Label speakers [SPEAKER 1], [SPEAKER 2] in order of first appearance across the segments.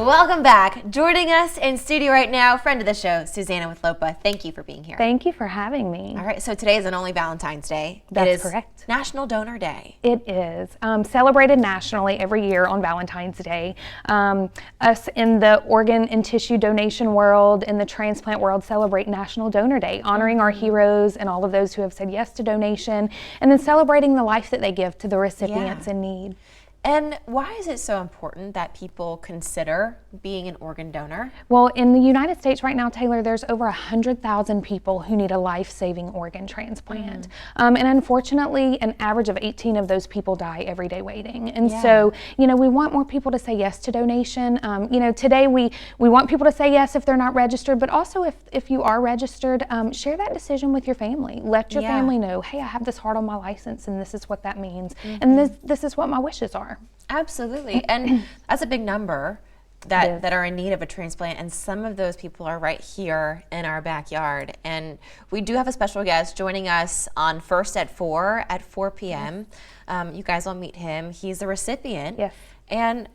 [SPEAKER 1] Welcome back. Joining us in studio right now, friend of the show, Suzanna with LOPA. Thank you for being here.
[SPEAKER 2] Thank you for having me.
[SPEAKER 1] All right, so today isn't only Valentine's Day.
[SPEAKER 2] That's correct.
[SPEAKER 1] National Donor Day.
[SPEAKER 2] It is. Celebrated nationally every year on Valentine's Day. Us in the organ and tissue donation world, in the transplant world, celebrate National Donor Day, honoring our heroes and all of those who have said yes to donation, and then celebrating the life that they give to the recipients in need.
[SPEAKER 1] And why is it so important that people consider being an organ donor?
[SPEAKER 2] Well, in the United States right now, Taylor, there's over 100,000 people who need a life-saving organ transplant. And unfortunately, an average of 18 of those people die every day waiting. And so, you know, we want more people to say yes to donation. You know, today we want people to say yes if they're not registered, but also if you are registered, share that decision with your family. Let your family know, hey, I have this heart on my license and this is what that means. And this is what my wishes are.
[SPEAKER 1] Absolutely. And that's a big number that are in need of a transplant, and some of those people are right here in our backyard. And we do have a special guest joining us on First at 4 p.m. You guys will meet him. He's the recipient.
[SPEAKER 2] Yes.
[SPEAKER 1] And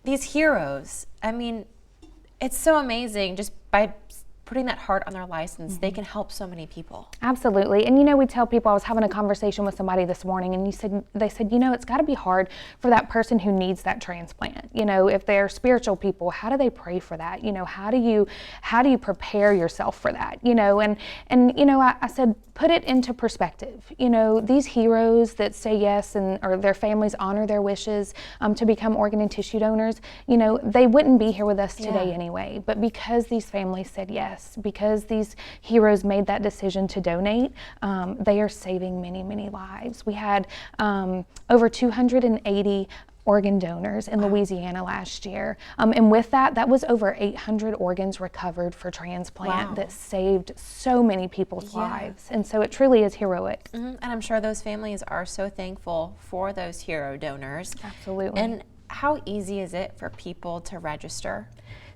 [SPEAKER 1] these heroes, I mean, it's so amazing just by putting that heart on their license, they can help so many people.
[SPEAKER 2] Absolutely. And you know, we tell people, I was having a conversation with somebody this morning, and they said, you know, it's got to be hard for that person who needs that transplant. You know, if they're spiritual people, how do they pray for that? You know, how do you prepare yourself for that? You know, and you know, I said, put it into perspective. You know, these heroes that say yes or their families honor their wishes to become organ and tissue donors, you know, they wouldn't be here with us today anyway. But because these families said yes, because these heroes made that decision to donate, they are saving many, many lives. We had over 280 organ donors in Louisiana last year. And with that was over 800 organs recovered for transplant that saved so many people's lives. And so it truly is heroic.
[SPEAKER 1] And I'm sure those families are so thankful for those hero donors.
[SPEAKER 2] Absolutely.
[SPEAKER 1] And how easy is it for people to register?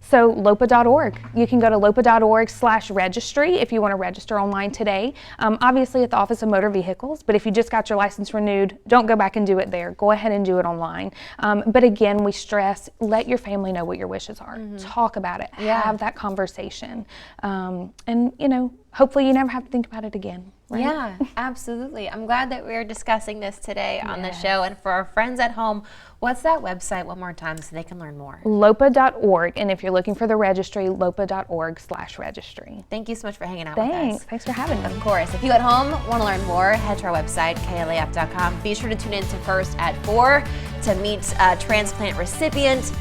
[SPEAKER 2] So LOPA.org. You can go to LOPA.org/registry if you want to register online today. Obviously at the Office of Motor Vehicles, but if you just got your license renewed, don't go back and do it there. Go ahead and do it online. But again, we stress, let your family know what your wishes are. Talk about it. Have that conversation. And you know, hopefully you never have to think about it again. Right?
[SPEAKER 1] Yeah, absolutely. I'm glad that we're discussing this today on the show. And for our friends at home, what's that website one more time so they can learn more?
[SPEAKER 2] LOPA.org. And if you're looking for the registry, LOPA.org/registry.
[SPEAKER 1] Thank you so much for hanging out with us.
[SPEAKER 2] Thanks for having me.
[SPEAKER 1] Of course. If you at home want to learn more, head to our website, KLAF.com. Be sure to tune in to First at 4 to meet a transplant recipient.